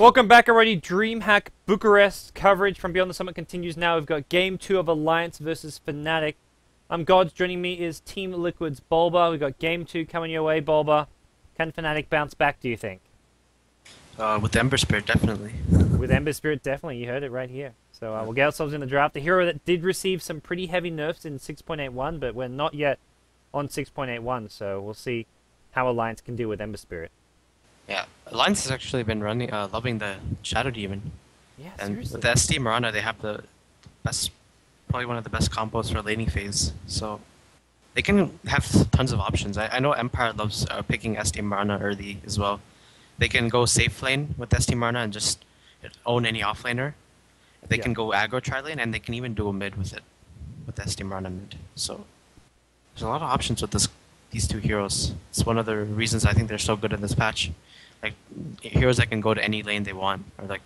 Welcome back already. DreamHack Bucharest coverage from Beyond the Summit continues now. We've got Game 2 of Alliance versus Fnatic. I'm Gods. Joining me is Team Liquid's Bulba. We've got Game 2 coming your way, Bulba. Can Fnatic bounce back, do you think? With Ember Spirit, definitely. With Ember Spirit, definitely. You heard it right here. So we'll get ourselves in the draft. A hero that did receive some pretty heavy nerfs in 6.81, but we're not yet on 6.81, so we'll see how Alliance can deal with Ember Spirit. Yeah, Alliance has actually been running, loving the Shadow Demon. Yeah, And seriously. with the SD Mirana, they have the best, probably one of the best combos for laning phase. So they can have tons of options. I know Empire loves picking SD Mirana early as well. They can go safe lane with SD Mirana and just own any offlaner. They can go aggro tri lane, and they can even do a mid with it, with SD Mirana mid. So there's a lot of options with these two heroes. It's one of the reasons I think they're so good in this patch. Like, heroes that can go to any lane they want are like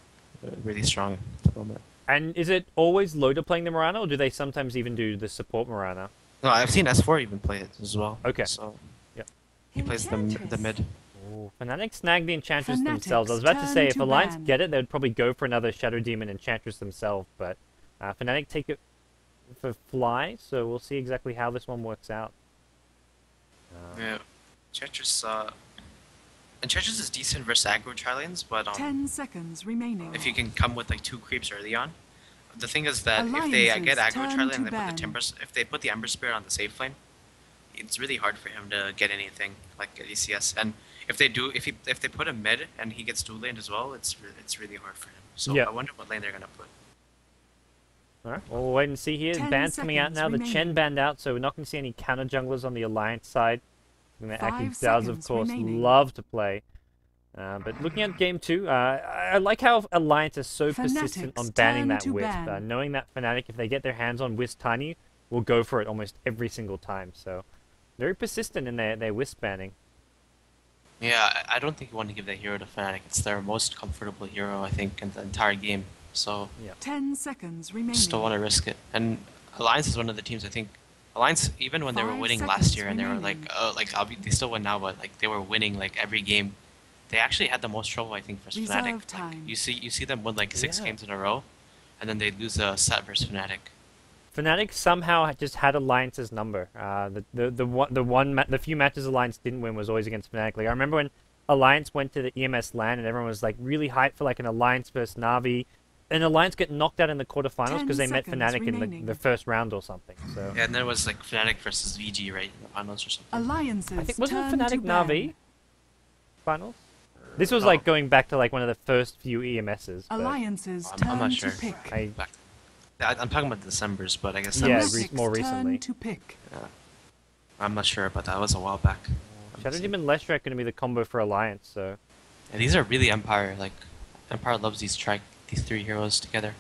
really strong at the moment. And is it always Loader playing the Mirana, or do they sometimes even do the support Mirana? No, I've seen S4 even play it as well. Okay. So yep. He plays the mid. Ooh, Fnatic snagged the Enchantress themselves. I was about to say, if Alliance get it, they would probably go for another Shadow Demon Enchantress themselves, but Fnatic take it for Fly, so we'll see exactly how this one works out. Yeah. Enchantress is decent versus aggro tri-lanes, but 10 seconds remaining. if you can come with like 2 creeps early on. The thing is that if they get aggro tri-lane and they put the Timbers, if they put the Ember Spirit on the safe lane, it's really hard for him to get anything like at ECS. And if they do, if they put him mid and he gets dual laned as well, it's really hard for him. So yeah. I wonder what lane they're gonna put. Alright, well, we'll wait and see here. Ban's coming out now. The Chen banned out, so we're not going to see any counter junglers on the Alliance side. Aki does, of course, love to play. But looking at Game 2, I like how Alliance is so persistent on banning that Wisp. Knowing that Fnatic, if they get their hands on Wisp Tiny, will go for it almost every single time. So, very persistent in their Wisp banning. Yeah, I don't think you want to give that hero to Fnatic. It's their most comfortable hero, I think, in the entire game. So, 10 seconds remaining. Just don't want to risk it. And Alliance is one of the teams, I think. Alliance, even when they were winning last year, and they were like, they still win now, but like they were winning like every game. They actually had the most trouble, I think, versus Fnatic. Like, you see them win like 6 games in a row, and then they lose a set versus Fnatic. Fnatic somehow just had Alliance's number. The few matches Alliance didn't win was always against Fnatic. Like I remember when Alliance went to the EMS LAN, and everyone was like really hyped for like an Alliance versus Na'Vi. And Alliance get knocked out in the quarterfinals because they met Fnatic in the first round or something. So yeah, and then it was like Fnatic versus VG, right, in the finals or something. Alliances. I think wasn't it Fnatic Na'Vi finals? This was like going back to like one of the first few EMSs. Alliances. I'm not sure. To pick. I'm talking about December's, but I guess that was more recently. To pick. Yeah. I'm not sure, but that was a while back. Shadow Demon Leshrac going to be the combo for Alliance. So yeah, these are really Empire. Like Empire loves these 3 heroes together.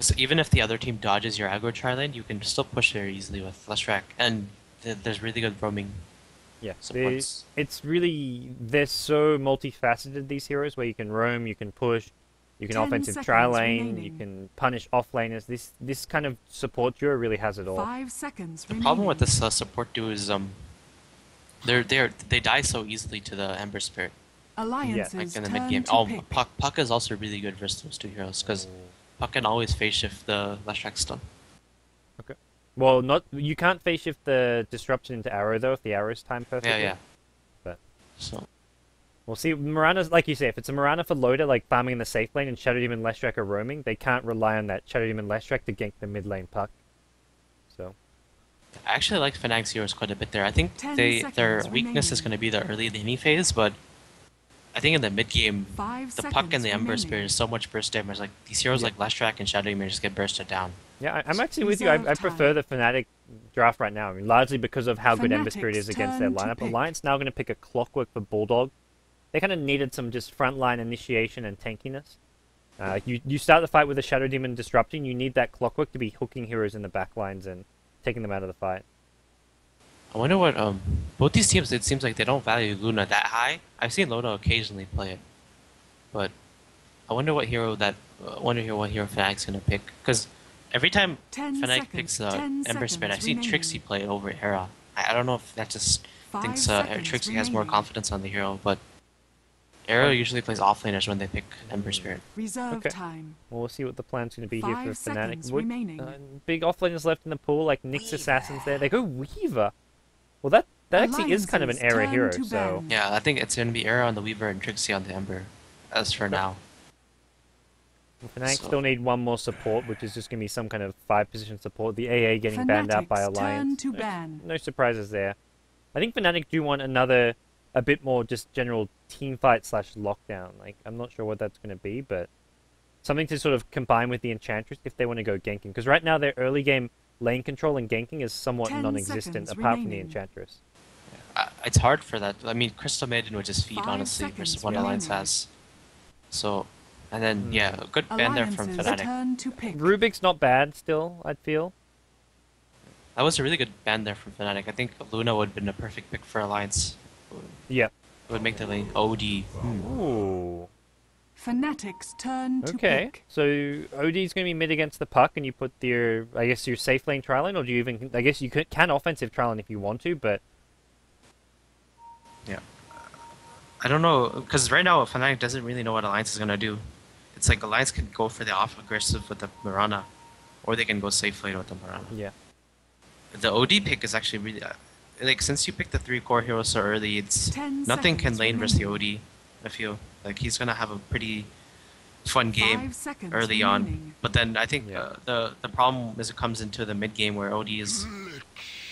So even if the other team dodges your aggro tri-lane, you can still push very easily with Leshrac, and there's really good roaming. Yeah, supports. they're so multifaceted, these heroes, where you can roam, you can push, you can offensive tri-lane, you can punish off-laners. This kind of support duo really has it all. 5 seconds The problem with this support duo is they die so easily to the Ember Spirit. Alliances like in the mid game. Puck is also really good versus those 2 heroes because Puck can always phase shift the Leshrac stun. Okay. Well, you can't phase shift the disruption into arrow though if the arrow's timed perfectly. Yeah. But so we'll see. Mirana's like you say, if it's a Mirana for loader, like farming in the safe lane, and Shadow Demon Leshrac are roaming, they can't rely on that Shadow Demon Leshrac to gank the mid lane Puck. So I actually like Fnatic's heroes quite a bit there. I think their weakness is going to be the early laning phase, but I think in the mid game, the Puck and the Ember Spirit is so much burst damage. Like these heroes like Leshrac and Shadow Demon just get bursted down. Yeah, I'm actually with you. I prefer the Fnatic draft right now. I mean, largely because of how good Ember Spirit is against their lineup. Alliance now going to pick a Clockwork for Bulldog. They kind of needed some just frontline initiation and tankiness. You start the fight with a Shadow Demon disrupting. You need that Clockwork to be hooking heroes in the backlines and taking them out of the fight. I wonder what both these teams. It seems like they don't value Luna that high. I've seen Luna occasionally play it, but I wonder what hero Fnatic's gonna pick. Because every time Fnatic picks Ember Spirit, I've seen Trixie play it over Hera. I don't know if that just thinks Trixie has more confidence on the hero, but Arrow usually plays offlaners when they pick Ember Spirit. Reserve Okay. time. Well, we'll see what the plan's going to be here 5 for Fnatic. seconds remaining. Big offlaners left in the pool, like Nyx Assassins there. They go Weaver. Well, that actually is kind of an Alliances era turn hero, to so... ban. Yeah, I think it's going to be Arrow on the Weaver and Trixie on the Ember, as for now. Fnatic So- still need one more support, which is just going to be some kind of 5-position support. The AA getting banned out by Fnatic's Alliance. turn to ban. No surprises there. I think Fnatic do want another, a bit more just general team fight / lockdown. Like, I'm not sure what that's going to be, but something to sort of combine with the Enchantress if they want to go ganking. Because right now their early game lane control and ganking is somewhat 10 non-existent seconds apart from the remaining. Enchantress. It's hard for that. I mean, Crystal Maiden would just feed, 5 honestly, seconds versus what Alliance remaining. has. So, and then, yeah, a good ban there from Alliances Fnatic. turn to pick. Rubik's not bad still, I'd feel. That was a really good ban there from Fnatic. I think Luna would have been a perfect pick for Alliance. Yeah. It would make the lane OD. Ooh. Fnatic's turn to Okay. pick. So OD's going to be mid against the puck, and you put your, I guess, your safe lane trial lane, or do you even, I guess you can offensive trial lane if you want to, but Yeah. I don't know, because right now Fnatic doesn't really know what Alliance is going to do. It's like Alliance can go for the off-aggressive with the Mirana, or they can go safe lane with the Mirana. yeah. The OD pick is actually really... like, since you picked the 3 core heroes so early, it's 10 nothing can seconds lane versus the remaining. OD, I feel. Like, he's going to have a pretty fun game 5 seconds early remaining. on. But then I think Yeah. the problem is it comes into the mid-game where OD is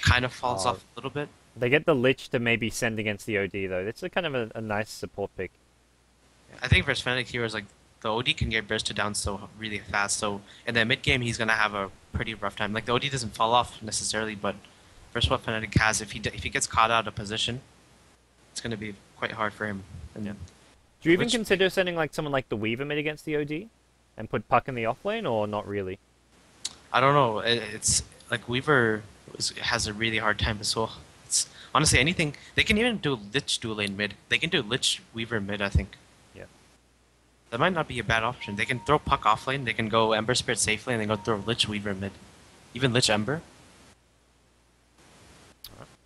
kind of falls off a little bit. They get the Lich to maybe send against the OD, though. It's a kind of a nice support pick. I think versus Fnatic heroes, like, the OD can get bursted down so really fast. So in the mid game, he's gonna have a pretty rough time. Like the OD doesn't fall off necessarily, but versus what Fnatic has, if he gets caught out of position, it's gonna be quite hard for him. And Yeah. Do you even Which- consider sending like someone like the Weaver mid against the OD, and put Puck in the off lane, or not really? I don't know. It's like Weaver has a really hard time as well. It's honestly anything they can even do Lich dual lane mid. They can do Lich Weaver mid, I think. Yeah. That might not be a bad option. They can throw Puck off lane. They can go Ember Spirit safe lane. And then go throw Lich Weaver mid, even Lich Ember.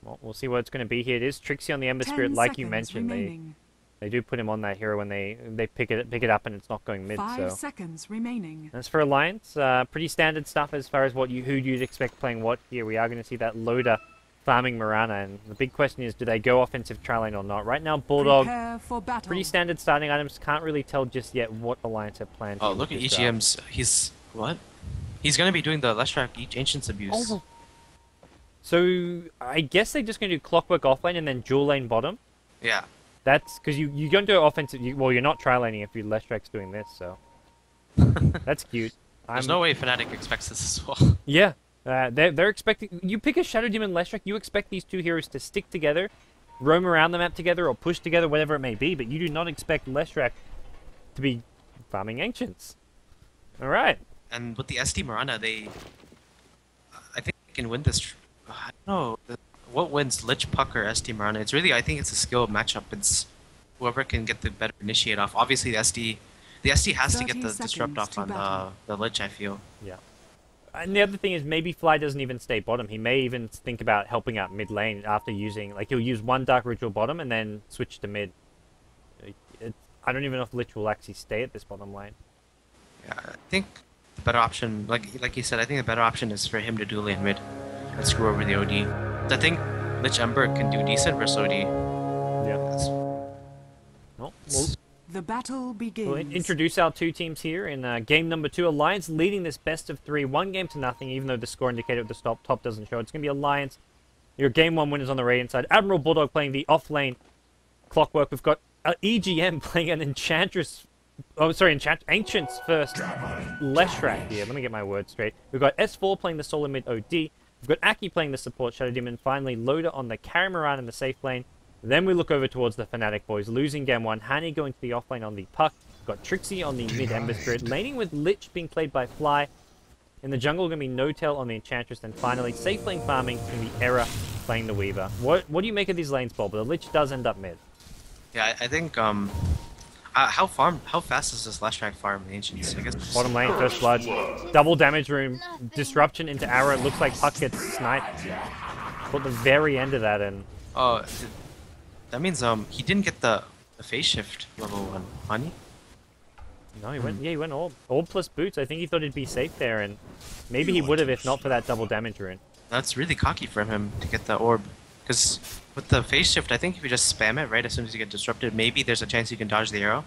Well, we'll see what it's going to be here. It is Trixie on the Ember 10 Spirit, like you seconds mentioned. remaining. They do put him on that hero when they pick it up and it's not going mid. 5 So seconds remaining. as for Alliance, pretty standard stuff as far as who you'd expect playing what here. We are going to see that loader farming Mirana, and the big question is, do they go offensive trial lane or not? Right now, Bulldog, Prepare for battle. pretty standard starting items. Can't really tell just yet what Alliance have planned. Oh, here look with at this EGM's. He's what? He's gonna be doing the Leshrac Ancients abuse. Oh. So I guess they're just going to do Clockwork offlane and then dual lane bottom. Yeah. That's because you don't do offensive. Well, you're not tri laning if you Leshrak's doing this, so that's cute. There's no way Fnatic expects this as well. Yeah, they're expecting you pick a Shadow Demon Leshrak. You expect these two heroes to stick together, roam around the map together, or push together, whatever it may be. But you do not expect Leshrak to be farming Ancients. All right. And with the SD Mirana, I think they can win this. I don't know. What wins, Lich Puck or SD Mirana? It's really, I think it's a skill matchup. It's whoever can get the better initiate off. Obviously, the SD has to get 30 the disrupt seconds off to on battle. the Lich, I feel. Yeah. And the other thing is maybe Fly doesn't even stay bottom. He may even think about helping out mid lane after using, like he'll use one Dark Ritual bottom and then switch to mid. I don't even know if Lich will actually stay at this bottom lane. Yeah, I think the better option, like you said, I think the better option is for him to do lane mid and screw over the OD. I think Lich Ember can do decent versus OD. Yeah. That's- Well, The battle begins. we'll introduce our two teams here in game number 2. Alliance leading this best of 3, 1-0, even though the score indicator at the top doesn't show. It's going to be Alliance. Your game 1 winners on the Radiant side. Admiral Bulldog playing the off-lane Clockwork. We've got EGM playing an Enchantress. Oh, sorry, Ancients first. Leshrac here. Let me get my words straight. We've got S4 playing the solo mid OD. We've got Aki playing the support Shadow Demon. Finally, Loader on the Catamaran in the safe lane. Then we look over towards the Fnatic boys, losing game 1. Hani going to the offlane on the Puck. We've got Trixie on the mid Ember Spirit. Laning with Lich being played by Fly. In the jungle, going to be No Tail on the Enchantress. And finally, safe lane farming in the Era playing the Weaver. What do you make of these lanes, Bob? The Lich does end up mid. Yeah, I think how fast is this Leshrac farm in Ancients? I guess Bottom lane, first blood. Double damage room. Disruption into Arrow. Looks like Puck gets sniped. Put the very end of that in. Oh, that means he didn't get the the phase shift level 1. Honey? No, he went. Yeah, he went orb. Orb plus boots. I think he thought he'd be safe there, and maybe he would have if not for that double damage rune. That's really cocky from him to get the orb. Because with the phase shift, I think if you just spam it right as soon as you get disrupted, maybe there's a chance you can dodge the arrow.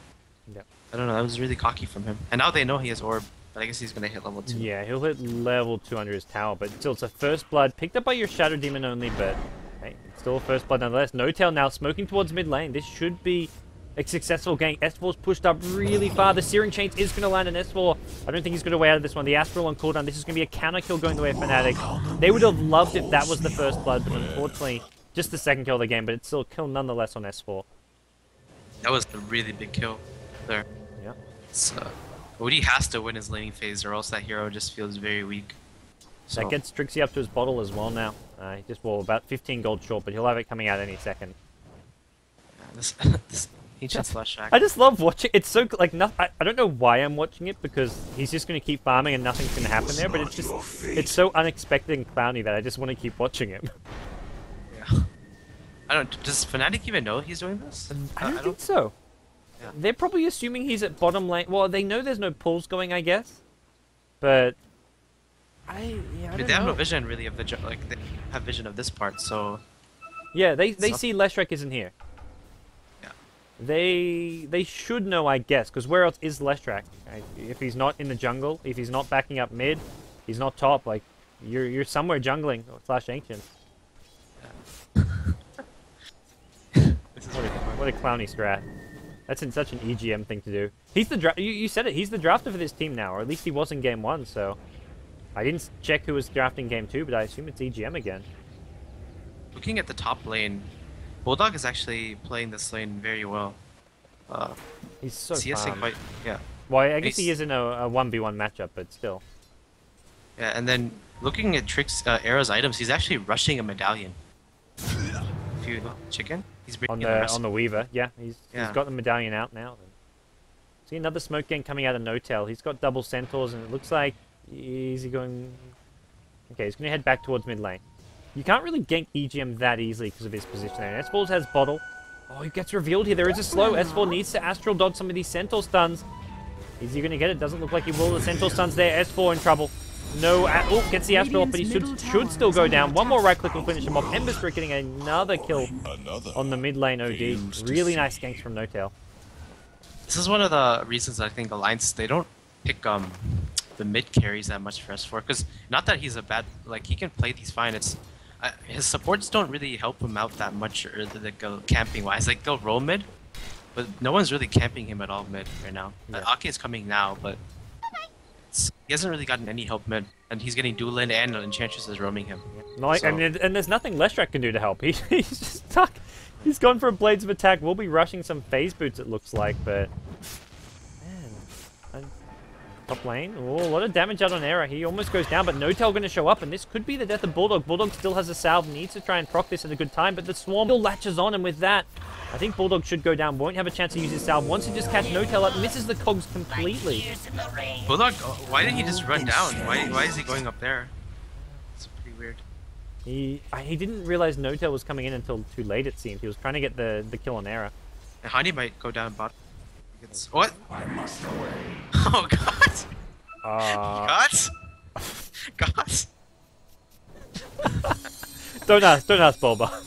Yep. I don't know, that was really cocky from him. And now they know he has orb, but I guess he's gonna hit level 2. Yeah, he'll hit level 2 under his tower, but still, it's a first blood. Picked up by your Shadow Demon only, but hey, it's still a first blood nonetheless. No Tail now smoking towards mid lane. This should be a successful gank. S4's pushed up really far. The Searing Chains is going to land an S4. I don't think he's got a way out of this one. The Astral on cooldown. This is going to be a counter kill going the way of Fnatic. They would have loved if that was the first blood, but unfortunately, just the second kill of the game, but it's still a kill nonetheless on S4. That was a really big kill there. Yeah. It's, Odie has to win his laning phase, or else that hero just feels very weak. So. That gets Trixie up to his bottle as well now. He just, well, about 15 gold short, but he'll have it coming out any second. Yeah, this ancient slash shack. I just love watching. It's so like I don't know why I'm watching it, because he's just going to keep farming and nothing's going to happen there. But it's so unexpected and clowny that I just want to keep watching him. Yeah. I don't. Does Fnatic even know he's doing this? I don't think so. Yeah. They're probably assuming he's at bottom lane. Well, they know there's no pulls going, I guess. But I don't they have know. no vision really of the like they have vision of this part, so. Yeah, they see Leshrac isn't here. Yeah. They should know, I guess, because where else is Leshrac? If he's not in the jungle, if he's not backing up mid, he's not top. Like you're somewhere jungling / ancient. What a clowny strat. That's such an EGM thing to do. He's the you said it. He's the drafter for this team now, or at least he was in game 1. So I didn't check who was drafting game 2, but I assume it's EGM again. Looking at the top lane, Bulldog is actually playing this lane very well. He's so CSing calm. quite, yeah. Well, I guess he is in a 1v1 matchup, but still. Yeah, and then looking at Trix Arrow's items, he's actually rushing a medallion. If you look at chicken, he's breaking On the Weaver, yeah, he's got the medallion out now. See another smoke gang coming out of No Tail. He's got double centaurs, and it looks like is he going? Okay, he's going to head back towards mid lane. You can't really gank EGM that easily because of his position there. And S4 has bottle. Oh, he gets revealed here. There is a slow. S4 needs to astral dodge some of these centaur stuns. Is he going to get it? Doesn't look like he will. The centaur stuns there. S4 in trouble. No, oh, gets the astral off, but he should still go down. One more right click will finish him off. Emberstrick getting another kill on the mid lane OD. Really nice ganks from No Tail. This is one of the reasons I think Alliance, they don't pick the mid carries that much for S4, because not that he's a bad, like he can play these fine. It's his supports don't really help him out that much, or like camping wise. Like they'll roll mid, but no one's really camping him at all mid right now. Yeah. Ake is coming now, but he hasn't really gotten any help mid, and he's getting Doolin and Enchantress is roaming him. No, like, So- and there's nothing Leshrac can do to help. He's just stuck. He's gone for Blades of Attack. We'll be rushing some phase boots, it looks like, but man, top lane. Oh, a lot of damage out on Era. He almost goes down, but No Tail going to show up, and this could be the death of Bulldog. Bulldog still has a salve, needs to try and proc this at a good time, but the Swarm still latches on, and with that, I think Bulldog should go down. Won't have a chance to use his salve. Wants to just catch No Tail up, misses the cogs completely. Bulldog, why did he just run down? Why is he going up there? It's pretty weird. He didn't realize No Tail was coming in until too late, it seemed. He was trying to get the kill on Era. And Honey might go down bottom. What? Oh god! God? God? Don't ask, Bulba.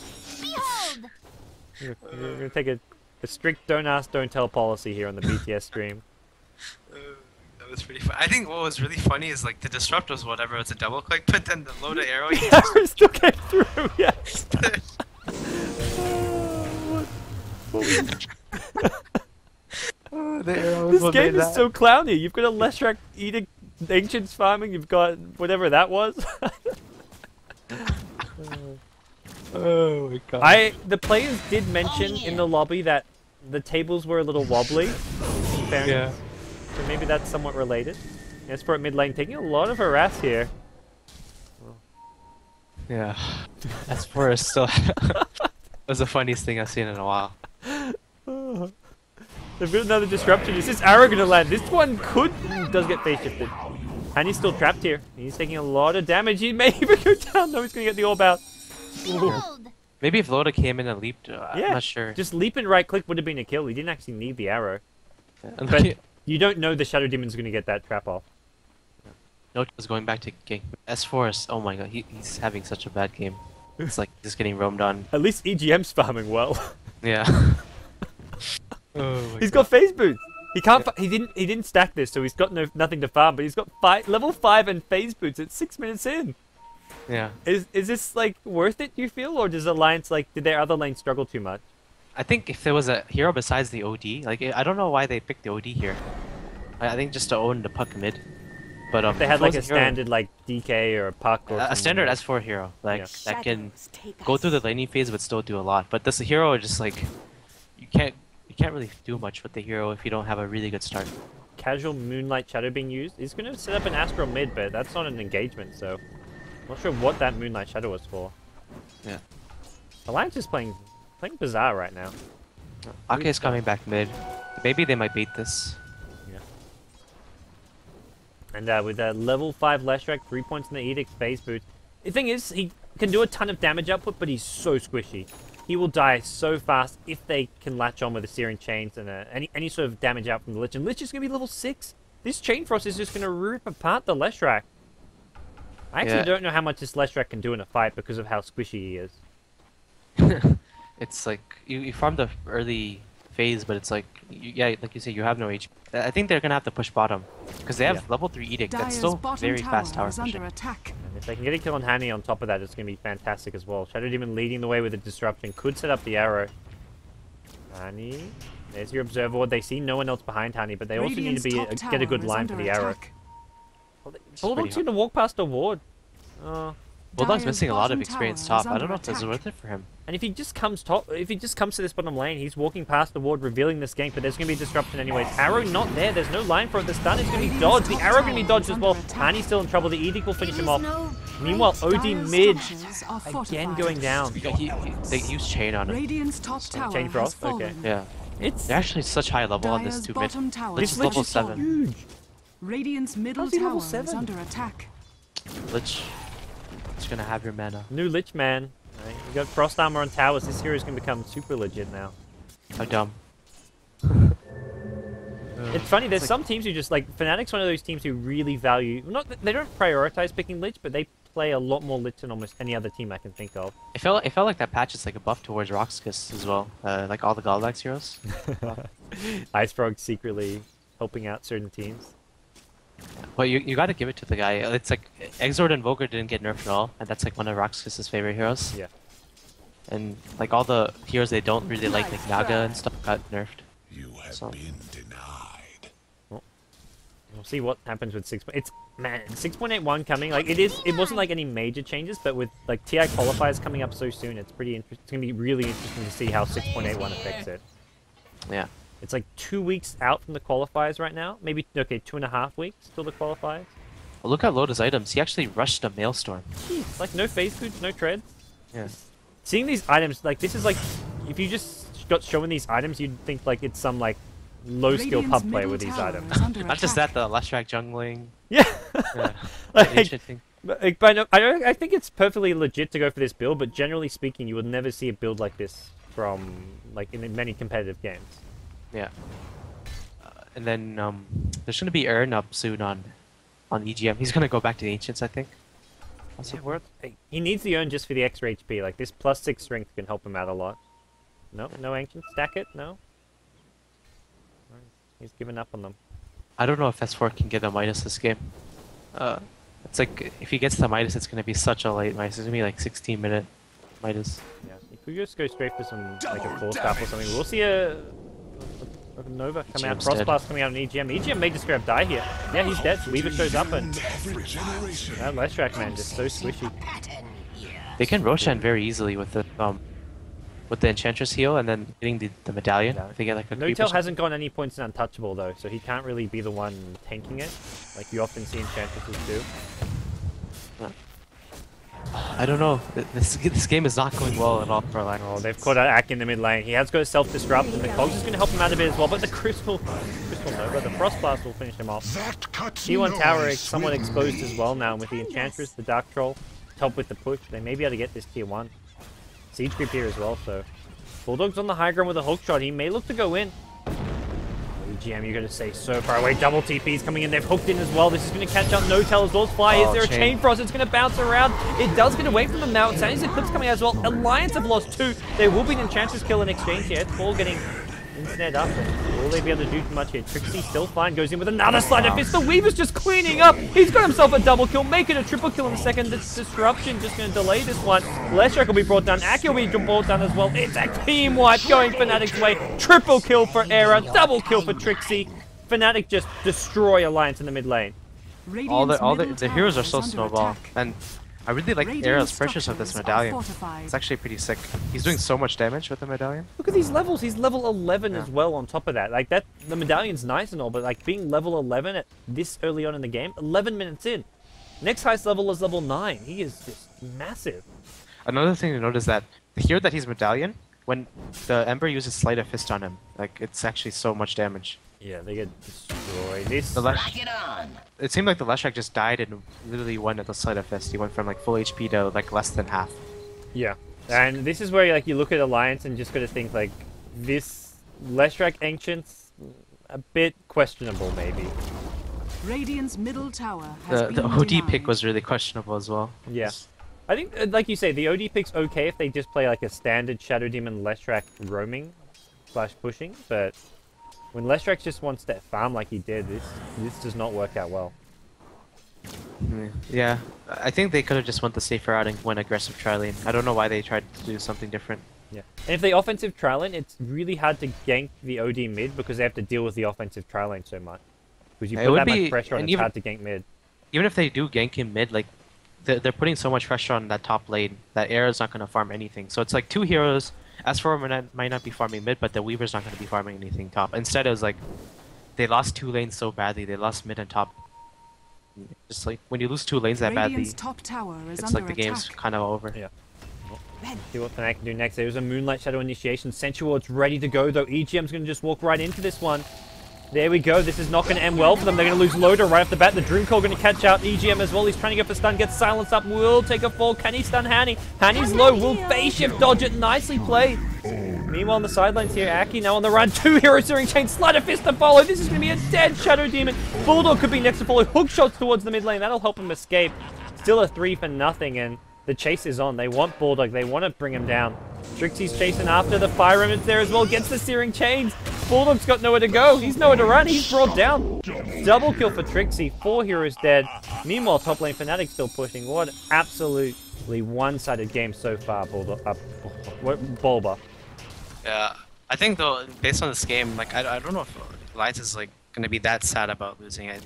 We're gonna take a strict don't ask, don't tell policy here on the BTS stream. That was pretty fun. I think what was really funny is like the disrupt was whatever, it's a double click, but then the load of arrow. Arrow still came through, yes. This game is so clowny. You've got a Leshrac eating ancients farming. You've got whatever that was. Oh my god. The players did mention in the lobby that the tables were a little wobbly. Yeah. So maybe that's somewhat related. Esport mid lane taking a lot of harass here. Yeah. S4 is still was the funniest thing I've seen in a while. They've got another disruption. Is this arrow gonna land? This one does get phase shifted. And he's still trapped here. He's taking a lot of damage. He may even go down. No, he's gonna get the orb out. Maybe if Loda came in and leaped, Yeah, I'm not sure. just leap and right click would have been a kill. He didn't actually need the arrow. Yeah, But you don't know the Shadow Demon's going to get that trap off. Note was going back to game. S4 is, oh my god, he's having such a bad game. It's like just getting roamed on. At least EGM's farming well. Yeah. Oh my He's god. got phase boots. He can't. He didn't stack this, so he's got nothing to farm. But he's got level 5 and phase boots at 6 minutes in. Yeah. Is this like worth it? Do you feel, or does Alliance did their other lane struggle too much? I think if there was a hero besides the OD, like I don't know why they picked the OD here. I think just to own the puck mid. But If they had if it like was a hero- standard DK or a puck or a standard something. S4 hero, like Yeah. that can go through the laning phase but still do a lot. But this hero just like you can't really do much with the hero if you don't have a really good start. Casual Moonlight Shadow being used. He's going to set up an Astral mid, but that's not an engagement, so not sure what that Moonlight Shadow was for. Yeah. Alliance is playing bizarre right now. Ake is coming back mid. Maybe they might bait this. Yeah. And with a level 5 Leshrac, 3 points in the Edict, phase boots. The thing is, he can do a ton of damage output, but he's so squishy. He will die so fast if they can latch on with the Searing Chains and any sort of damage out from the Lich. And Lich is going to be level 6. This Chain Frost is just going to rip apart the Leshrac. I actually don't know how much this Leshrac can do in a fight because of how squishy he is. It's like you farm the early phase, but it's like yeah, like you say, you have no HP. I think they're gonna have to push bottom because they have level 3 Edict. That's Dire's still bottom very fast tower is under pushing. attack. And if they can get a kill on Hani on top of that, it's going to be fantastic as well. Shadow Demon leading the way with a disruption. Could set up the arrow. Hani. There's your observer ward. They see no one else behind Hani, but they also need to Radiant's top get a good tower is line for under the arrow. attack. Bulldog's going to walk past the ward. Bulldog's Dire's missing a lot of bottom experience tower is top. I don't know under if it's attack. worth it for him. And if he just comes to this bottom lane, he's walking past the ward, revealing this gank, but there's going to be disruption anyways. Arrow not there. There's no line for it. The stun is going to be dodged. The arrow going to be dodged as well. Hani's still in trouble. The Edict will finish him off. Meanwhile, OD Dire's mid structures are again fortified. going down. Yeah, they use chain on him. Radiant's top tower Chain has Frost? Okay. fallen. Yeah, It's they're actually such high level on this Dire's 2 mid. bottom tower Lich This is Lich level is 7. huge. Radiant's middle How's he level tower is 7? under attack. Lich, it's gonna have your mana. New Lich man. Right, you got Frost Armor on towers. This hero is going to become super legit now. How dumb. It's funny, there's some teams who just, Fnatic's one of those teams who really value, they don't prioritize picking Lich, but they play a lot more Lich than almost any other team I can think of. It felt like that patch is like a buff towards Roxas as well. Like all the Godlax heroes. Ice Frog secretly helping out certain teams. But you gotta give it to the guy. It's like Exord and Voger didn't get nerfed at all, and that's like one of Roxas's favorite heroes. Yeah. And like all the heroes they don't really like Naga and stuff, got nerfed. You have So- been denied. We'll see what happens with 6. It's, man, 6.81 coming. It wasn't like any major changes, but with TI qualifiers coming up so soon, it's pretty interesting. It's going to be really interesting to see how 6.81 affects it. Yeah. It's like 2 weeks out from the qualifiers right now. Maybe, okay, 2.5 weeks till the qualifiers. Well, look at Loda's items. He actually rushed a Maelstrom. Jeez, no phase boots, no treads. Yeah. Seeing these items, this is if you just got shown these items, you'd think it's some low skill Radiant's pub player middle with these tower items. is under Not just attack. that, the Leshrac jungling. Yeah. Yeah. Like, Ancient thing. but no, I think it's perfectly legit to go for this build, but generally speaking, you would never see a build like this from in many competitive games. Yeah. And then there's gonna be Ern up soon on EGM. He's gonna go back to the Ancients, I think. He needs the urn just for the extra HP. This +6 strength can help him out a lot. No ancient. Stack it. No. He's given up on them. I don't know if S4 can get a Midas this game. It's like if he gets the Midas, it's gonna be such a late Midas. It's gonna be like 16-minute Midas. Yeah. If we just go straight for some a full staff or something, we'll see a Nova come out. EGM's Frost dead. Blast coming out on EGM. EGM may just grab die here. Yeah, he's dead. Weaver shows up and Every generation. that Leshrac man just so squishy. They can Roshan very easily with the Enchantress heal and then getting the medallion. Yeah. If they get like a No creep or Tail something. hasn't gotten any points in Untouchable though, so he can't really be the one tanking it, like you often see Enchantresses do. I don't know. This game is not going well at all for Alliance. Oh, they've caught Ak in the mid lane. He has got a self-destruct, and the Cog's is going to help him out a bit as well, but the Crystal Nova, the Frost Blast will finish him off. That cuts T1 Tower is noise somewhat with exposed me. as well now, with the Enchantress, the Dark Troll, to help with the push. They may be able to get this tier 1. siege creep here as well, so... Bulldog's on the high ground with a hook shot. He may look to go in. EGM, you're going to stay so far away. Double TP's coming in. They've hooked in as well. This is going to catch up. No tell as well. Fly. Is there a chain frost? It's going to bounce around. It does get away from them now. Sandy's Eclipse coming out as well. Alliance have lost 2. There will be an Enchantress kill in exchange here. It's all getting snared up. Will they be able to do too much here? Trixie still fine. Goes in with another Slider Fist. The Weaver's just cleaning up. He's got himself a double kill. Make it a triple kill in a second. This Disruption just going to delay this one. Leshrac will be brought down. Aki will be brought down as well. It's a team wipe going Fnatic's way. Triple kill for Era. Double kill for Trixie. Fnatic just destroy Alliance in the mid lane. All the heroes are so snowball, and I really like Era's purchase of this medallion. It's actually pretty sick. He's doing so much damage with the medallion. Look at these levels. He's level 11 as well on top of that. Like that, the medallion's nice and all, but like being level 11 at this early on in the game, 11 minutes in. Next highest level is level 9. He is just massive. Another thing to note is that the hero that he's medallion, when the Ember uses Sleight of Fist on him, like it's actually so much damage. Yeah, they get destroyed. This... It seemed like the Leshrac just died and literally went at the Sleight of Fist. He went from like full HP to like less than half. Yeah, and this is where like you look at Alliance and just gotta think like this Leshrac Ancient's a bit questionable maybe. Radiant's middle tower has The OD pick was really questionable as well. Yeah. I think, like you say, the OD pick's okay if they just play like a standard Shadow Demon Leshrac roaming / pushing, but when Leshrac just wants to farm like he did, this does not work out well. Yeah, I think they could have just went the safer route and went aggressive trialing. I don't know why they tried to do something different. Yeah, and if they offensive trialing, it's really hard to gank the OD mid because they have to deal with the offensive trialing so much. Because you put that much pressure on, it's hard to gank mid. Even if they do gank him mid, like they're putting so much pressure on that top lane that Era's not going to farm anything. So it's like 2 heroes. S4 might not be farming mid, but the Weaver's not going to be farming anything top. Instead, it was like they lost 2 lanes so badly. They lost mid and top. Just like when you lose 2 lanes that badly, top tower is it's like the game's kind of over. Yeah. See what Fnatic can do next. There's a Moonlight Shadow initiation. Sensual's ready to go though. EGM's going to just walk right into this one. There we go. This is not going to end well for them. They're going to lose Loader right off the bat. The Dream Call going to catch out EGM as well. He's trying to go for stun. Gets silenced up. Will take a fall. Can he stun Hanny? Hanny's low. Will phase shift dodge it. Nicely played. Meanwhile, on the sidelines here, Aki now on the run. 2 heroes searing chain. Slider Fist to follow. This is going to be a dead Shadow Demon. Bulldog could be next to follow. Hook shots towards the mid lane. That'll help him escape. Still a 3 for nothing, and the chase is on. They want Bulldog. They want to bring him down. Trixie's chasing after. The Fire Remnant's there as well. Gets the searing chains. Bulldog's got nowhere to go. He's nowhere to run. He's brought down. Double kill for Trixie. 4 heroes dead. Meanwhile, top lane Fnatic still pushing. What an absolutely one-sided game so far, Bulba. Yeah, I think though, based on this game, like I don't know if Alliance is like gonna be that sad about losing it.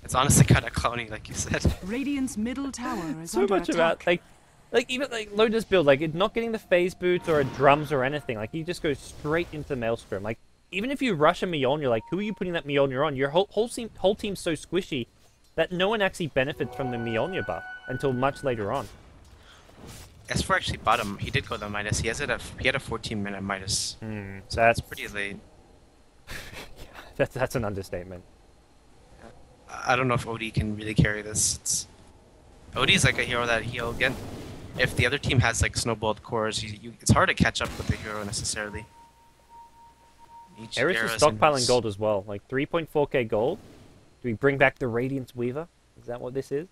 It's honestly kind of clowny, like you said. Radiant's middle tower is So under much attack. about even like Loda's build, like it's not getting the phase boots or drums or anything. Like you just go straight into the Maelstrom. Like even if you rush a Mjolnir, like who are you putting that Mjolnir on? Your whole team's so squishy that no one actually benefits from the Mjolnir buff until much later on. S4 actually bought him. He did go the minus. He had a 14-minute minus. So that's Pretty late. that's an understatement. I don't know if OD can really carry this. OD's like a hero that he'll get. If the other team has like snowballed cores, it's hard to catch up with the hero necessarily. Eris is stockpiling gold as well, like 3.4k gold. Do we bring back the Radiance Weaver? Is that what this is?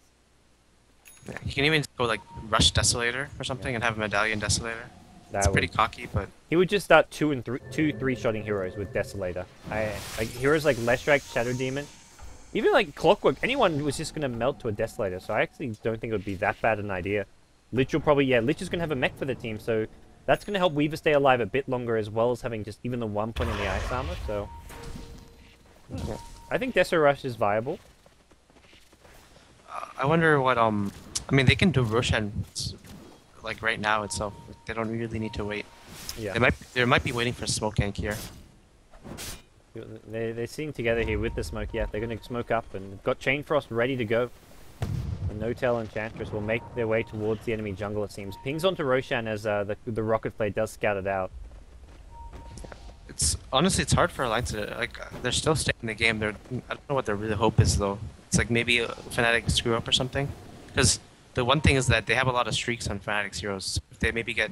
Yeah, you can even go like rush Desolator or something and have a Medallion Desolator. That's pretty cocky, but he would just start 3-shotting heroes with Desolator. Like heroes like Leshrac, Shadow Demon, even like Clockwork. Anyone was just gonna melt to a Desolator. So I actually don't think it would be that bad an idea. Lich will probably Lich is gonna have a mech for the team, so that's gonna help Weaver stay alive a bit longer as well as having just even the 1 point in the ice armor. So yeah. I think Deso Rush is viable. I wonder what I mean, they can do Roshan like right now itself. They don't really need to wait. Yeah. They might be waiting for smoke gank here. They're sitting together here with the smoke. Yeah, they're gonna smoke up and got Chain Frost ready to go. And No-Tail Enchantress will make their way towards the enemy jungle. It seems pings onto Roshan as the Rocket Flare does scout it out. It's honestly it's hard for Alliance to they're still staying in the game. I don't know what their real hope is though. It's like maybe a Fnatic screw up or something. Because the one thing is that they have a lot of streaks on Fnatic's heroes. If they maybe get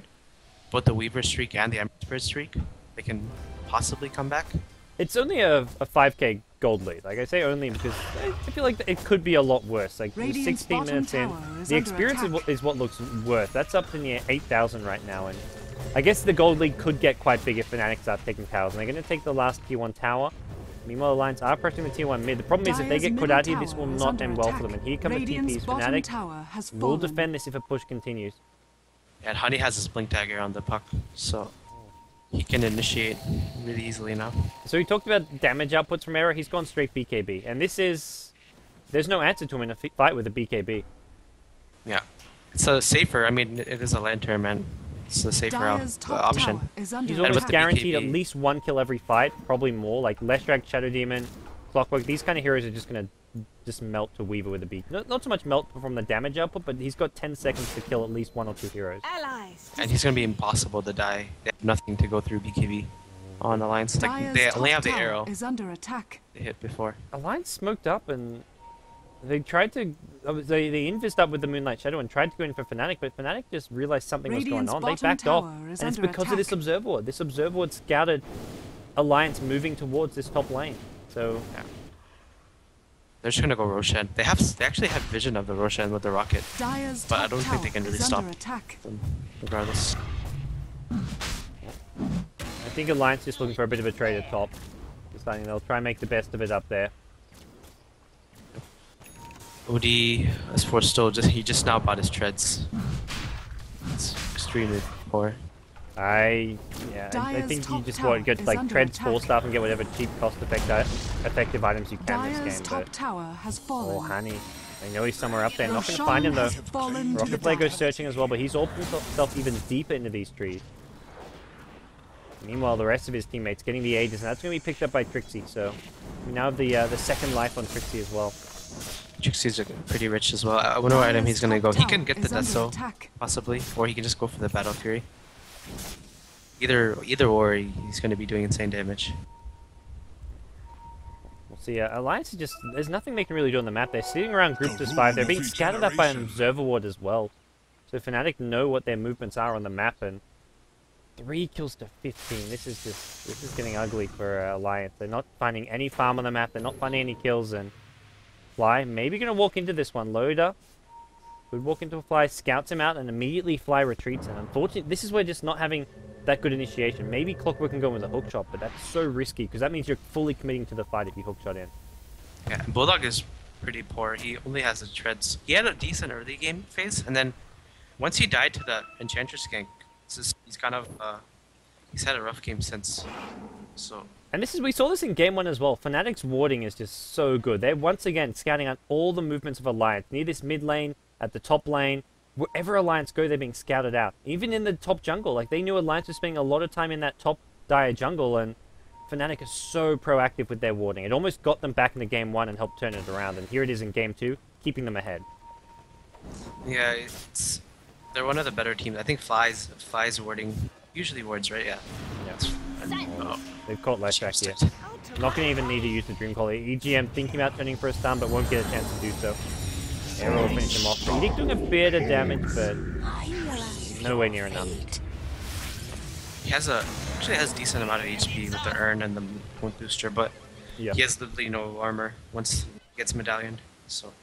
both the Weaver streak and the Ember Spirit streak, they can possibly come back. It's only a 5k gold lead. Like I say only because I feel like it could be a lot worse. Like Radiant's 16 bottom minutes in, tower is the under experience attack. is what looks worse. That's up to near 8,000 right now, and I guess the gold lead could get quite big if Fnatic start taking towers. And they're going to take the last tier 1 tower. Meanwhile, the Alliance are pressing the tier 1 mid. The problem is if they Dire's get put middle out here, this will tower is not under end well for attack. them. And here come the Radiant's TPs. bottom Fnatic tower has will fallen. defend this if a push continues. And Honey has his blink dagger on the puck, so he can initiate really easily now. So we talked about damage outputs from Era. He's gone straight BKB. And this is... There's no answer to him in a fight with a BKB. Yeah. It's a safer, I mean, it is a lantern, man. It's a safer Dire's top option. tower is under He's And almost with attack. the guaranteed BKB. at least 1 kill every fight, probably more. Like Leshrac, Shadow Demon, Clockwork, these kind of heroes are just going to just melt to Weaver with a beat. Not so much melt from the damage output, but he's got 10 seconds to kill at least 1 or 2 heroes. Allies. And he's going to be impossible to die. They have nothing to go through BKB on Alliance. Like, Dire's they top only have the tower arrow is under attack. they hit before. Alliance smoked up and they tried to... They invised up with the Moonlight Shadow and tried to go in for Fnatic, but Fnatic just realized something was Radiant's going on. They bottom backed off. tower And is it's under because of this attack. Observer Ward. This Observer Ward scouted Alliance moving towards this top lane. So... They're just going to go Roshan. They actually have vision of the Roshan with the rocket, Dire's but I top don't think they tower can really is stop under attack. them regardless. I think Alliance just looking for a bit of a trade at top. Deciding they'll try and make the best of it up there. OD, as for still, he just now bought his treads. It's extremely poor. I Dire's think you top just tower want to get is like under treads, attack. full stuff, and get whatever cheap, cost-effective items you can Dire's this game. top But tower has oh, fallen. honey, I know he's somewhere up there. Not gonna Roshan find him though. has fallen to the Rocket Flare goes dark. searching as well, but he's opened himself even deeper into these trees. Meanwhile, the rest of his teammates getting the Aegis, and that's going to be picked up by Trixie. So we now have the second life on Trixie as well. Trixie's pretty rich as well. I wonder what item he's gonna go. He can get the Is under Deso, attack. possibly, or he can just go for the Battle Fury. Either or, he's gonna be doing insane damage. We'll see. Alliance is just... There's nothing they can really do on the map. They're sitting around grouped as 5. They're being scattered up by an Observer Ward as well. So Fnatic know what their movements are on the map, and 3 kills to 15. This is getting ugly for Alliance. They're not finding any farm on the map. They're not finding any kills, and Fly maybe going to walk into this one. Loader would walk into a Fly, scouts him out, and immediately Fly retreats. And unfortunately, this is where just not having that good initiation. Maybe Clockwork can go with a hook shot, but that's so risky because that means you're fully committing to the fight if you hook shot in. Yeah, and Bulldog is pretty poor. He only has the treads. He had a decent early game phase, and then once he died to the Enchantress gank, he's kind of he's had a rough game since. So And we saw this in game 1 as well. Fnatic's warding is just so good. They're once again scouting out all the movements of Alliance. Near this mid lane, at the top lane, wherever Alliance go, they're being scouted out. Even in the top jungle, like they knew Alliance was spending a lot of time in that top dire jungle, and Fnatic is so proactive with their warding. It almost got them back into game 1 and helped turn it around. And here it is in game 2, keeping them ahead. yeah, they're one of the better teams. I think Fly's warding usually wards, right? Yeah. Oh, They've caught Leshrac cheers. here. Not going to even need to use the Dream Collar. EGM thinking about turning for a stun, but won't get a chance to do so. Arrow will finish him off. Edict doing a bit of damage, but nowhere near enough. He actually has decent amount of HP with the urn and the point booster, but Yeah. he has literally no armor once he gets medallioned. So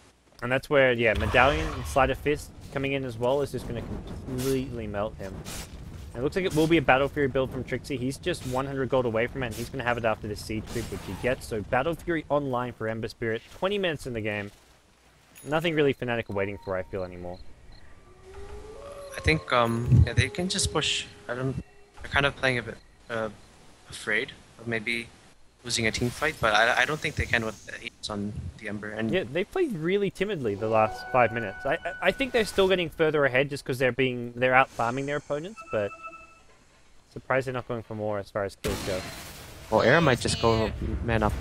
And that's where, yeah, Medallion and Sleight of Fist coming in as well is just going to completely melt him. And it looks like it will be a Battle Fury build from Trixie. He's just 100 gold away from it, and he's going to have it after this Siege creep, which he gets. So Battle Fury online for Ember Spirit. 20 minutes in the game. Nothing really Fnatic are waiting for, I feel, anymore. I think yeah, they can just push. They're kind of playing a bit afraid of maybe losing a team fight, but I don't think they can with the 8s on the Ember. And Yeah, they played really timidly the last 5 minutes. I think they're still getting further ahead just because they're out farming their opponents, but surprised they're not going for more as far as kills go. Well, Era might just go man up.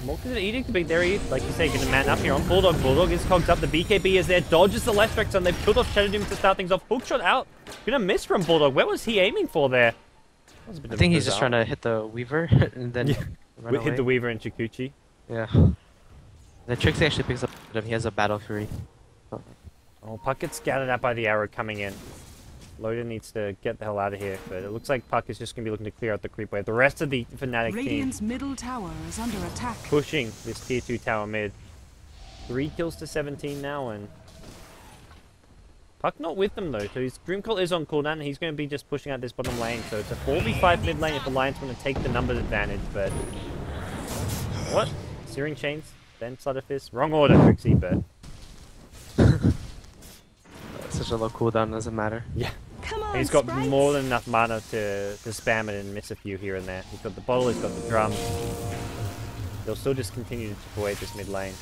More because of Edict, but there he, like you say, going to man up here on Bulldog. Bulldog is cogged up. The BKB is there. Dodges the Leshrac, and they've killed off Shadow Demon to start things off. Hookshot out. Gonna miss from Bulldog. Where was he aiming for there? That was a bit I of think a he's just bizarre. trying to hit the Weaver and then run We away. hit the Weaver and Chikuchi. Yeah. The Trixie actually picks up him. He has a Battle Fury. Oh, Puck gets scattered out by the arrow coming in. Loda needs to get the hell out of here, but it looks like Puck is just going to be looking to clear out the creep wave. The rest of the Fnatic team Radiant's middle tower is under attack. pushing this tier 2 tower mid. 3 kills to 17 now, and Puck not with them though, so his Dream Call is on cooldown, and he's going to be just pushing out this bottom lane, so it's a 4v5 mid lane if Alliance want to take the numbers advantage, but... What? Searing Chains, then Sleight of Fist? Wrong order, Trixie, but... Such a low cooldown, doesn't matter. Yeah. Come on, He's got sprites. more than enough mana to spam it and miss a few here and there. He's got the bottle, he's got the drum. They'll still just continue to chip away at this mid lane.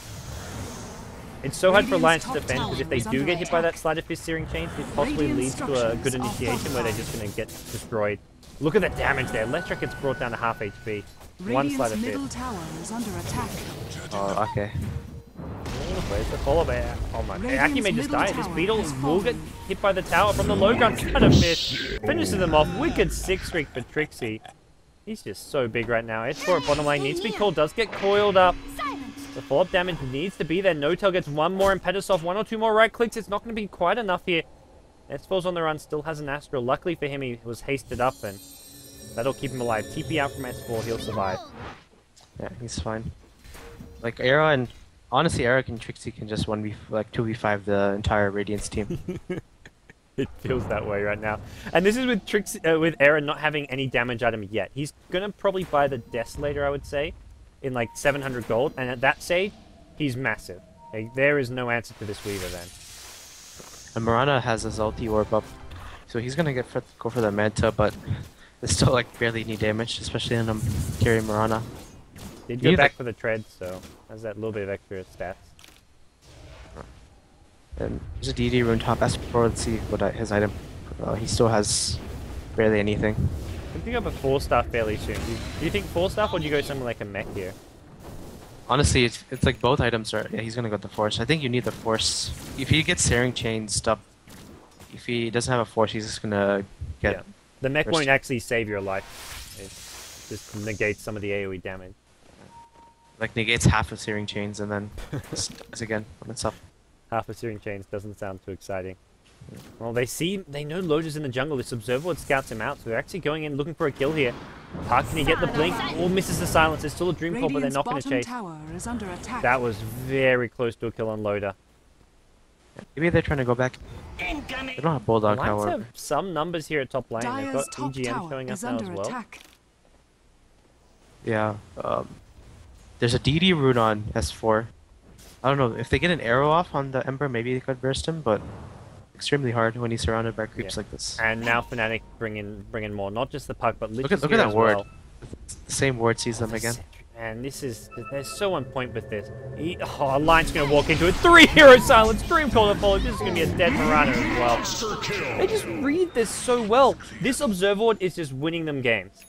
It's so hard for Alliance to defend, because if they do get hit by that Sleight of Fist Searing Chains, it possibly leads to a good initiation where they're just going to get destroyed. Look at the damage there. Electric gets brought down to half HP. One Sleight Radiant's of middle Fist. tower is under attack. Oh, okay. Where's the polar bear? Oh my god. Radiant's Aki may just middle die. This tower beetle has will get fallen. hit by the tower from the low ground. Sleight of Fist finishes them off. Wicked 6 streak for Trixie. He's just so big right now. S4 at bottom lane needs to be called. Does get coiled up. The follow-up damage needs to be there. No-Tail gets one more impetus off. 1 or 2 more right clicks. It's not going to be quite enough here. S4's on the run. Still has an Astral. Luckily for him, he was hasted up, and that'll keep him alive. TP out from S4. He'll survive. Yeah, he's fine. Like Era and honestly, Eric and Trixie can just 2v5 the entire Radiance team. It feels that way right now. And this is with Trixie, with Aaron not having any damage item yet. He's gonna probably buy the Desolator, I would say, in like 700 gold. And at that stage, he's massive. Like, there is no answer to this Weaver then. And Mirana has his ulti orb up, so he's gonna go for the Manta, but it's still like barely any damage, especially in carrying Mirana. Did You go back like- for the tread, so has that little bit of extra stats. And there's a DD rune top. As for let's see what his item. He still has barely anything. I think up a 4-star fairly soon. Do you think 4-star, or do you go somewhere like a mech here? Honestly, it's like both items are. Yeah, he's gonna go with the force. I think you need the force. If he gets Searing Chain stuff, if he doesn't have a force, he's just gonna get. Yeah. The mech First- won't actually save your life. It just negates some of the AoE damage. Like negates half of Searing Chains and then dies again on itself. Half of Searing Chains doesn't sound too exciting. Well, they know Loda's in the jungle. This Observer scouts him out, so they're actually going in looking for a kill here. Puck, can he get the blink? Oh, misses the silence. It's still a Dream Call, but they're Radiant's not going to bottom chase. tower is under attack. That was very close to a kill on Loda. Maybe they're trying to go back. They don't have Bulldog, Alliance however. have some numbers here at top lane. They've Dire's got top EGM tower showing up is now as under well. attack. Yeah. There's a DD rune on S4. I don't know if they get an arrow off on the Ember, maybe they could burst him, but extremely hard when he's surrounded by creeps Yeah. like this. And now Fnatic bring in more, not just the Puck, but Lich Look at is here that as ward. well. The same ward sees them The again. sentry- And they're so on point with this. Alliance gonna walk into it. 3 hero silence, Dream Call to follow. This is gonna be a dead Mirana as well. Monster kill. They just read this so well. This Observer is just winning them games.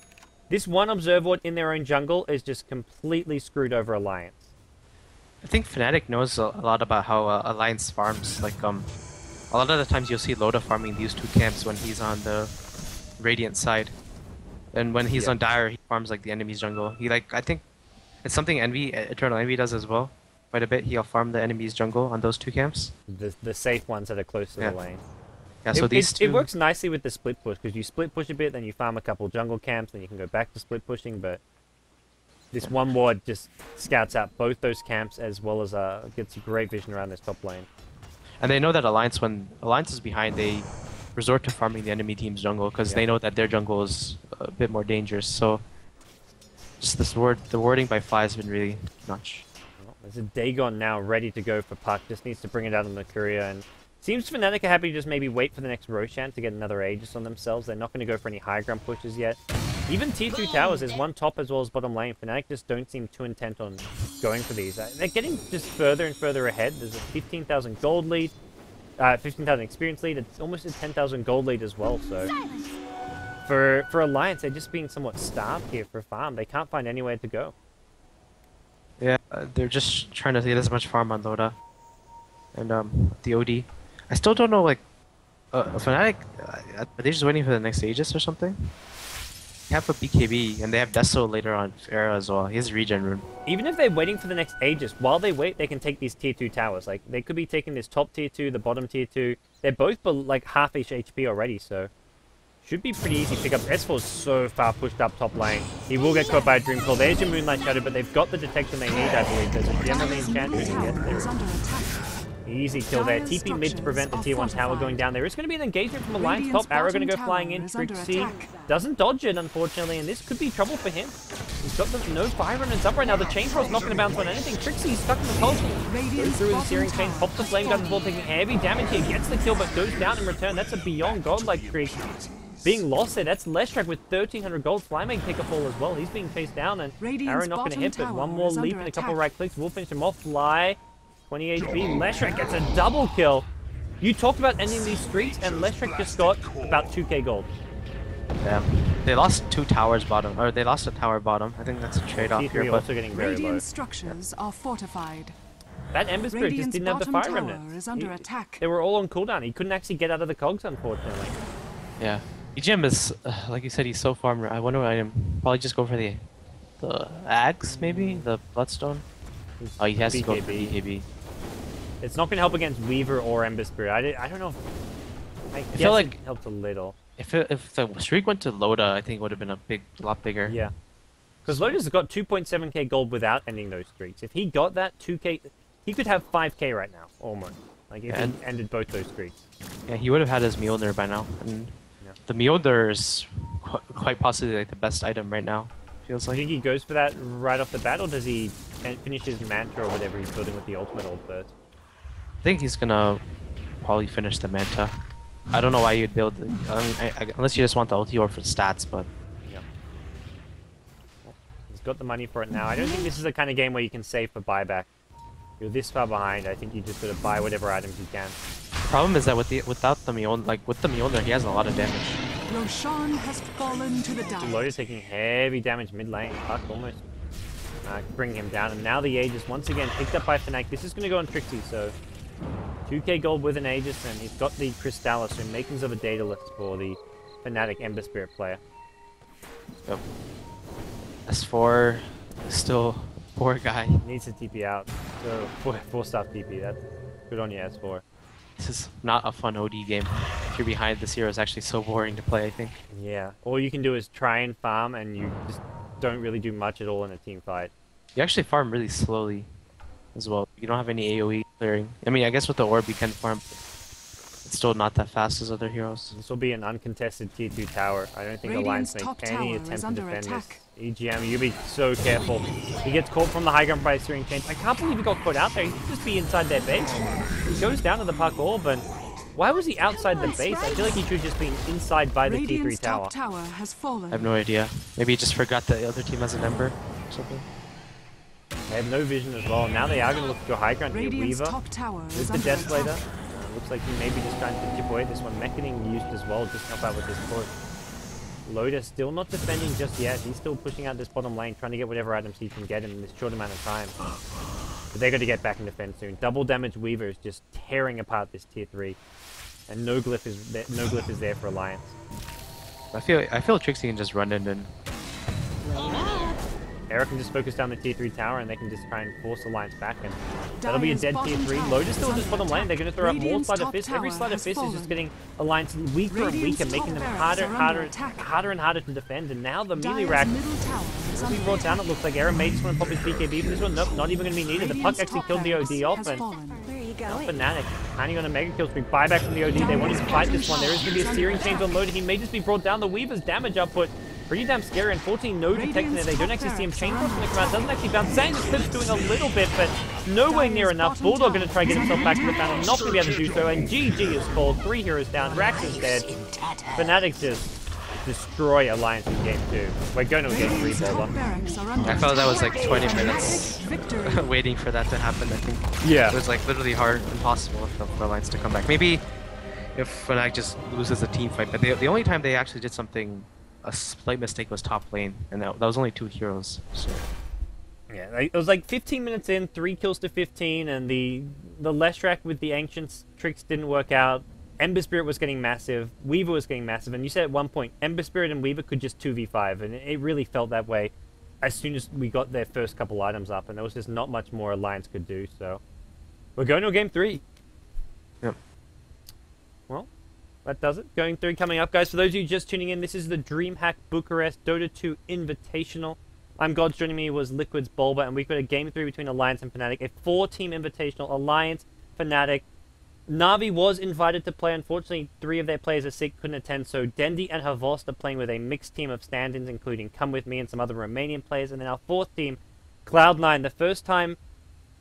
This one Observer in their own jungle is just completely screwed over Alliance. I think Fnatic knows a lot about how Alliance farms. Like a lot of the times you'll see Loda farming these two camps when he's on the Radiant side, and when he's Yeah. on Dire, he farms like the enemy's jungle. I think it's something Eternal Envy does as well. Quite a bit. He'll farm the enemy's jungle on those two camps. The safe ones that are close to Yeah. the lane. Yeah. So these two. It works nicely with the split push, because you split push a bit, then you farm a couple jungle camps, then you can go back to split pushing, but this one ward just scouts out both those camps, as well as gets great vision around this top lane. And they know that when Alliance is behind, they resort to farming the enemy team's jungle because Yeah. they know that their jungle is a bit more dangerous. So, just the warding by Fly has been really notch. Well, there's a Dagon now ready to go for Puck, just needs to bring it out on the courier, and seems Fnatic are happy to just maybe wait for the next Roshan to get another Aegis on themselves. They're not going to go for any high ground pushes yet. Even tier 2 towers, there's one top as well as bottom lane. Fnatic just don't seem too intent on going for these. They're getting just further and further ahead. There's a 15,000 gold lead, 15,000 experience lead. It's almost a 10,000 gold lead as well. So for Alliance, they're just being somewhat starved here for farm. They can't find anywhere to go. Yeah, they're just trying to get as much farm on Loda and the OD. I still don't know, like, Fnatic, are they just waiting for the next Aegis or something? have a BKB, and they have Deso later on Era as well. He has regen rune. Even if they're waiting for the next Aegis, while they wait, they can take these tier 2 towers. Like, they could be taking this top tier 2, the bottom tier 2. They're both like half each HP already, so should be pretty easy pickup. S4 is so far pushed up top lane. He will get caught by a Dream Call. There's your Moonlight Shadow, but they've got the detection they need, I believe. There's a gem on the enchantment. Yes, there is. Easy kill there. TP mid to prevent the tier 1 tower going down. There is going to be an engagement from Alliance top. Arrow going to go flying in. Trixie doesn't dodge it, unfortunately, and this could be trouble for him. He's got no fire on his up right now. The chain throw's not going to bounce on anything. Trixie's stuck in the cold. Goes through the searing chain, pops the flame gun as well, taking heavy damage here. Gets the kill, but goes down in return. That's a beyond godlike creep. Being lost there, that's Leshrac with 1,300 gold. Fly may take a fall as well. He's being chased down, and Arrow not going to hit, but one more leap and a couple right clicks will finish him off. Fly, 20 HP. Leshrac gets a double kill. You talked about ending these streaks, and Leshrac just got about 2k gold. Yeah. They lost 2 towers bottom, or they lost a tower bottom. I think that's a trade-off here, T3 but also getting very low. Radiant structures are fortified. That Ember Spirit just didn't have the fire remnant. Is under attack. They were all on cooldown. He couldn't actually get out of the cogs, unfortunately. yeah. EGM is, like you said, he's so farmer. I wonder what item. Probably just go for the Axe, maybe? The Bloodstone? Oh, he has to go for BKB. It's not going to help against Weaver or Ember Spirit. I don't know. I feel like it helped a little. If the streak went to Loda, I think it would have been a lot bigger. Yeah. Because Lotus has got 2.7k gold without ending those streaks. If he got that 2k, he could have 5k right now, almost. Like if he ended both those streaks. Yeah, he would have had his Mjolnir by now. And the Mjolnir is quite possibly like the best item right now. Feels Do like. you think he goes for that right off the bat, or does he finish his mantra or whatever he's building with the ultimate ult first? I think he's gonna probably finish the Manta. I don't know why you'd build it. Unless you just want the ulti or for stats, but. Yeah. He's got the money for it now. I don't think this is the kind of game where you can save for buyback. You're this far behind. I think you just gotta buy whatever items you can. The problem is that without the Mjolnir, like with the Mjolnir, he has a lot of damage. Roshan has fallen to the dive. Lotus taking heavy damage mid lane. Fuck, almost bringing him down. And now the Aegis once again picked up by Fnatic. This is going to go on Trixie, so 2k gold with an Aegis, and he's got the Crystallis, so makings of a Daedalus for the Fnatic Ember Spirit player. Yep. S4 is still poor guy. Needs to TP out. So 4-star TP. That's good on you, S4. This is not a fun OD game. If you're behind, this hero is actually so boring to play, I think. Yeah. All you can do is try and farm, and you just don't really do much at all in a team fight. You actually farm really slowly as well. You don't have any AoE clearing. I mean, I guess with the orb you can farm. It's still not that fast as other heroes. This will be an uncontested tier 2 tower. I don't think the Alliance make any attempt to defend this. EGM, you be so careful. He gets caught from the high ground by a searing chain. I can't believe he got caught out there. He could just be inside their base. He goes down to the puck orb, and why was he outside the base? I feel like he should have just been inside by the T3 tower. Has fallen. I have no idea. Maybe he just forgot that the other team has an Ember or something. They have no vision as well. Now they are going to look to go high ground here. Weaver with the Deathblader. Looks like he may be just trying to chip away this one. Mech getting used as well, just help out with this push. Lotus still not defending just yet. He's still pushing out this bottom lane, trying to get whatever items he can get in this short amount of time. But they're going to get back in defense soon. Double damage Weaver is just tearing apart this tier 3. And no glyph is there for Alliance. I feel Trixie can just run in and Eric can just focus down the tier 3 tower, and they can just try and force Alliance back, and that'll be a dead tier 3. Lotus still just bottom lane. They're going to throw up more Sleight of Fist. Every Sleight of Fist is just getting Alliance weaker and weaker, making them harder and harder to defend. And now the melee rack will be brought down. It looks like Aaron may just want to pop his BKB for this one. Nope, not even going to be needed. The puck actually killed the OD off, and Fnatic planning on a mega kill streak. Buyback from the OD. They want to fight this one. There is going to be a searing change on Lotus. He may just be brought down. The Weaver's damage output pretty damn scary, and 14 no detection there. They don't actually see him. Chain Cross going to come out, doesn't actually bounce. Zang Clip's doing a little bit, but nowhere near enough. Bulldog going to try and get himself back to the fountain, not going to be able to do so, and GG is called. 3 heroes down, Rax is dead. Fnatic just destroy Alliance in game 2. We're going to game 3, Bulldog. I felt that was like 20 minutes waiting for that to happen, I think. Yeah. It was like literally hard, impossible for Alliance to come back. Maybe if Fnatic just loses a team fight, but the only time they actually did something, a slight mistake, was top lane, and that was only 2 heroes. So. Yeah, it was like 15 minutes in, 3 kills to 15, and the Leshrac with the Ancient tricks didn't work out. Ember Spirit was getting massive, Weaver was getting massive, and you said at one point, Ember Spirit and Weaver could just 2v5, and it really felt that way as soon as we got their first couple items up, and there was just not much more Alliance could do, so... We're going to a game 3. Yep. Well, that does it. Going 3 coming up, guys. For those of you just tuning in, this is the DreamHack Bucharest Dota 2 Invitational. I'm Gods, joining me was Liquid's Bulba, and we've got a game 3 between Alliance and Fnatic, a 4-team invitational. Alliance, Fnatic. Na'Vi was invited to play. Unfortunately, 3 of their players are sick, couldn't attend, so Dendi and Havost are playing with a mixed team of stand-ins, including Come With Me and some other Romanian players. And then our 4th team, Cloud9, the first time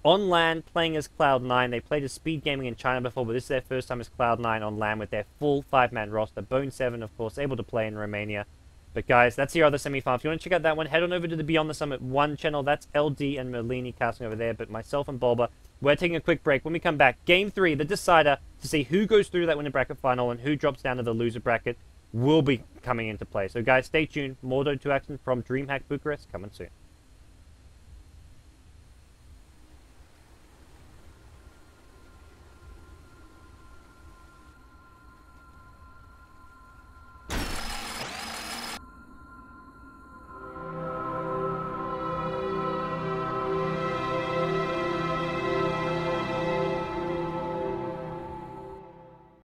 on LAN playing as Cloud9. They played as Speed Gaming in China before, but this is their first time as Cloud9 on LAN with their full 5-man roster. Bone7, of course, able to play in Romania. But guys, that's your other semi-final. If you want to check out that one, head on over to the Beyond the Summit 1 channel. That's LD and Merlini casting over there. But myself and Bulba, we're taking a quick break. When we come back, Game 3, the decider, to see who goes through that winner bracket final and who drops down to the loser bracket, will be coming into play. So guys, stay tuned. More Dota 2 action from DreamHack Bucharest coming soon.